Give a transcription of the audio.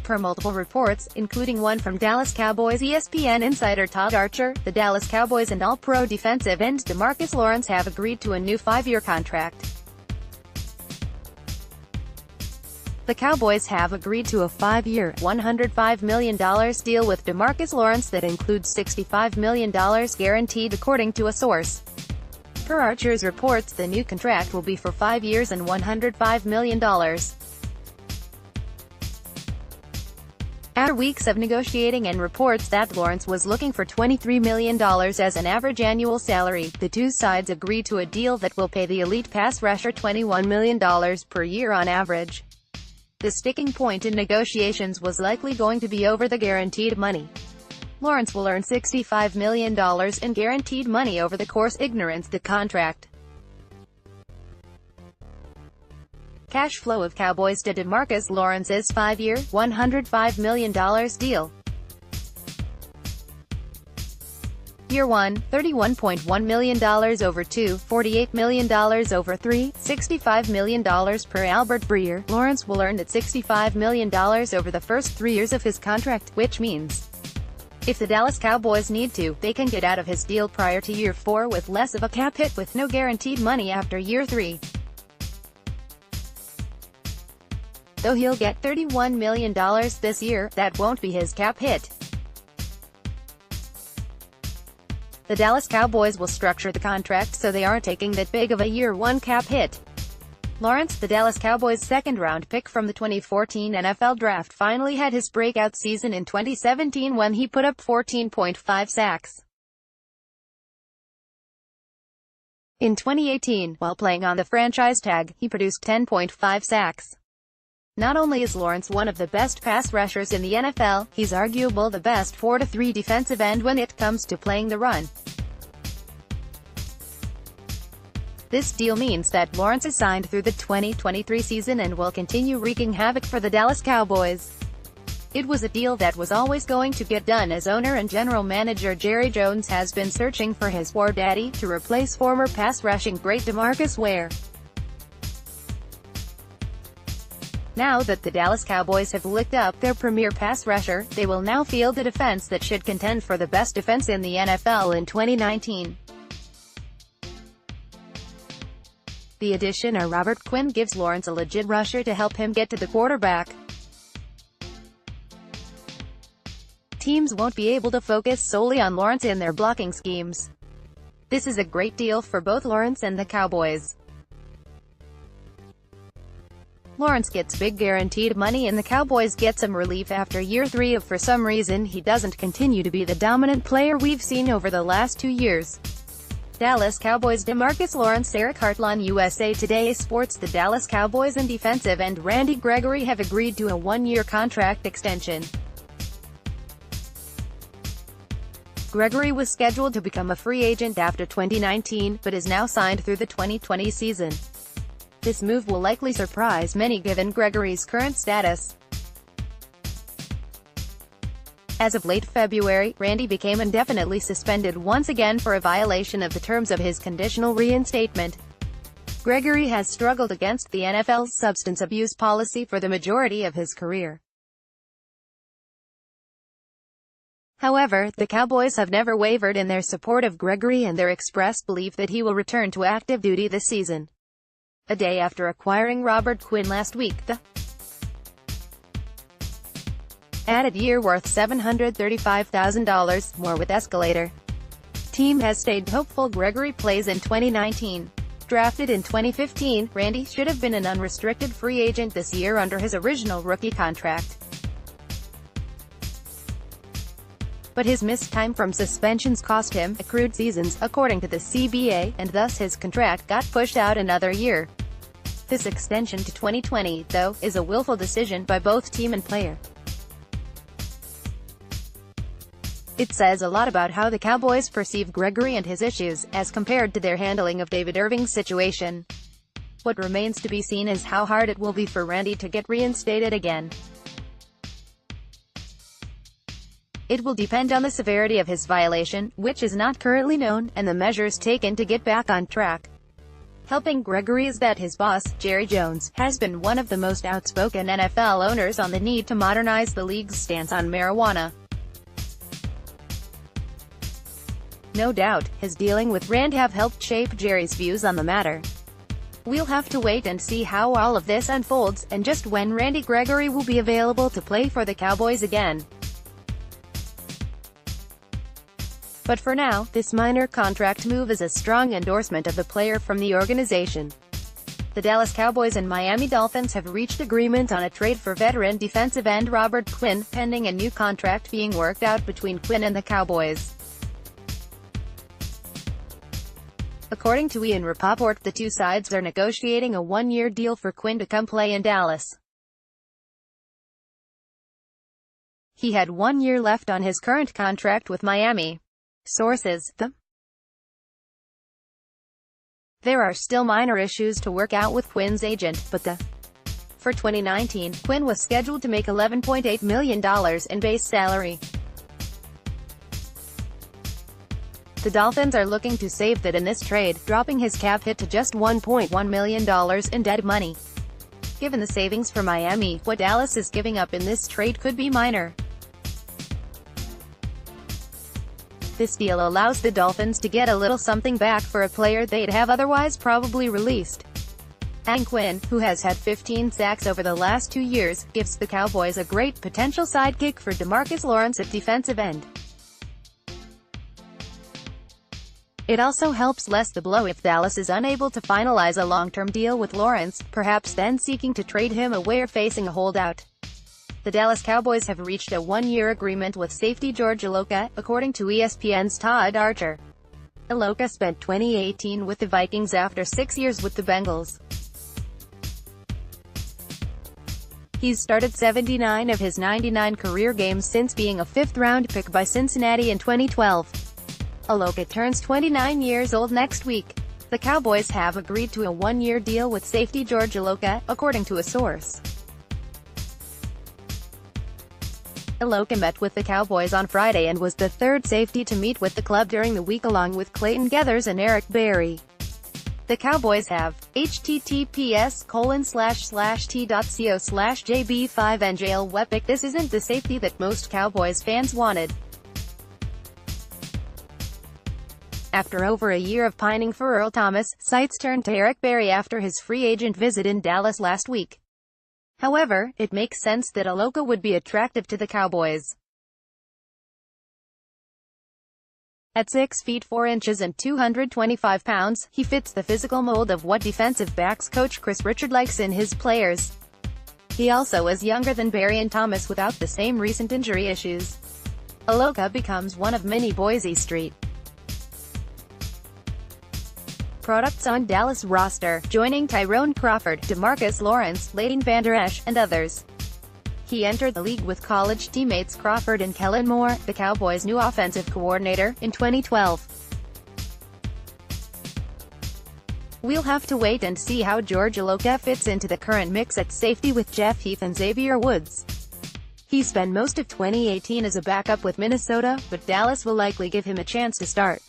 Per multiple reports, including one from Dallas Cowboys ESPN insider Todd, the Dallas Cowboys and All-Pro defensive end DeMarcus Lawrence have agreed to a new 5-year contract. The Cowboys have agreed to a 5-year, $105 million deal with DeMarcus Lawrence that includes $65 million guaranteed, according to a source. Per Archer's reports, the new contract will be for 5 years and $105 million. After weeks of negotiating and reports that Lawrence was looking for $23 million as an average annual salary, the two sides agreed to a deal that will pay the elite pass rusher $21 million per year on average. The sticking point in negotiations was likely going to be over the guaranteed money. Lawrence will earn $65 million in guaranteed money over the course ignorance the contract. Cash flow of Cowboys to DeMarcus Lawrence's 5-year, $105 million deal. Year 1, $31.1 million over 2, $48 million over 3, $65 million per Albert Breer. Lawrence will earn that $65 million over the first 3 years of his contract, which means, if the Dallas Cowboys need to, they can get out of his deal prior to year 4 with less of a cap hit, with no guaranteed money after year 3. Though he'll get $31 million this year, that won't be his cap hit. The Dallas Cowboys will structure the contract so they aren't taking that big of a year 1 cap hit. Lawrence, the Dallas Cowboys' second-round pick from the 2014 NFL Draft, finally had his breakout season in 2017 when he put up 14.5 sacks. In 2018, while playing on the franchise tag, he produced 10.5 sacks. Not only is Lawrence one of the best pass rushers in the NFL, he's arguably the best 4-3 defensive end when it comes to playing the run. This deal means that Lawrence is signed through the 2023 season and will continue wreaking havoc for the Dallas Cowboys. It was a deal that was always going to get done, as owner and general manager Jerry Jones has been searching for his war daddy to replace former pass-rushing great DeMarcus Ware. Now that the Dallas Cowboys have licked up their premier pass rusher, they will now field a defense that should contend for the best defense in the NFL in 2019. The addition of Robert Quinn gives Lawrence a legit rusher to help him get to the quarterback. Teams won't be able to focus solely on Lawrence in their blocking schemes. This is a great deal for both Lawrence and the Cowboys. Lawrence gets big guaranteed money and the Cowboys get some relief after year 3 if for some reason he doesn't continue to be the dominant player we've seen over the last 2 years. Dallas Cowboys DeMarcus Lawrence. Eric Hartline, USA Today Sports. The Dallas Cowboys and defensive end Randy Gregory have agreed to a 1-year contract extension. Gregory was scheduled to become a free agent after 2019, but is now signed through the 2020 season. This move will likely surprise many given Gregory's current status. As of late February, Randy became indefinitely suspended once again for a violation of the terms of his conditional reinstatement. Gregory has struggled against the NFL's substance abuse policy for the majority of his career. However, the Cowboys have never wavered in their support of Gregory and their expressed belief that he will return to active duty this season. A day after acquiring Robert Quinn last week, the added year worth $735,000 more with escalator. Team has stayed hopeful Gregory plays in 2019. Drafted in 2015, Randy should have been an unrestricted free agent this year under his original rookie contract. But his missed time from suspensions cost him accrued seasons, according to the CBA, and thus his contract got pushed out another year. This extension to 2020, though, is a willful decision by both team and player. It says a lot about how the Cowboys perceive Gregory and his issues, as compared to their handling of David Irving's situation. What remains to be seen is how hard it will be for Randy to get reinstated again. It will depend on the severity of his violation, which is not currently known, and the measures taken to get back on track. Helping Gregory is that his boss, Jerry Jones, has been one of the most outspoken NFL owners on the need to modernize the league's stance on marijuana. No doubt, his dealing with Rand have helped shape Jerry's views on the matter. We'll have to wait and see how all of this unfolds, and just when Randy Gregory will be available to play for the Cowboys again. But for now, this minor contract move is a strong endorsement of the player from the organization. The Dallas Cowboys and Miami Dolphins have reached agreement on a trade for veteran defensive end Robert Quinn, pending a new contract being worked out between Quinn and the Cowboys. According to Ian Rapoport, the two sides are negotiating a one-year deal for Quinn to come play in Dallas. He had 1 year left on his current contract with Miami. Sources: There are still minor issues to work out with Quinn's agent, but for 2019, Quinn was scheduled to make $11.8 million in base salary. The Dolphins are looking to save that in this trade, dropping his cap hit to just $1.1 million in dead money. Given the savings for Miami, what Dallas is giving up in this trade could be minor. This deal allows the Dolphins to get a little something back for a player they'd have otherwise probably released. And Quinn, who has had 15 sacks over the last 2 years, gives the Cowboys a great potential sidekick for DeMarcus Lawrence at defensive end. It also helps lessen the blow if Dallas is unable to finalize a long-term deal with Lawrence, perhaps then seeking to trade him away or facing a holdout. The Dallas Cowboys have reached a one-year agreement with safety George Iloka, according to ESPN's Todd Archer. Iloka spent 2018 with the Vikings after 6 years with the Bengals. He's started 79 of his 99 career games since being a fifth-round pick by Cincinnati in 2012. Iloka turns 29 years old next week. The Cowboys have agreed to a one-year deal with safety George Iloka, according to a source. Iloka met with the Cowboys on Friday and was the third safety to meet with the club during the week along with Clayton Geathers and Eric Berry. The Cowboys have https://t.co/jb5njl Wepic. This isn't the safety that most Cowboys fans wanted. After over a year of pining for Earl Thomas, sights turned to Eric Berry after his free agent visit in Dallas last week. However, it makes sense that Iloka would be attractive to the Cowboys. At 6 feet 4 inches and 225 pounds, he fits the physical mold of what defensive backs coach Chris Richard likes in his players. He also is younger than Berry and Thomas without the same recent injury issues. Iloka becomes one of many Boise Street products on Dallas roster, joining Tyrone Crawford, DeMarcus Lawrence, Leighton Vander Esch, and others. He entered the league with college teammates Crawford and Kellen Moore, the Cowboys' new offensive coordinator, in 2012. We'll have to wait and see how George Iloka fits into the current mix at safety with Jeff Heath and Xavier Woods. He spent most of 2018 as a backup with Minnesota, but Dallas will likely give him a chance to start.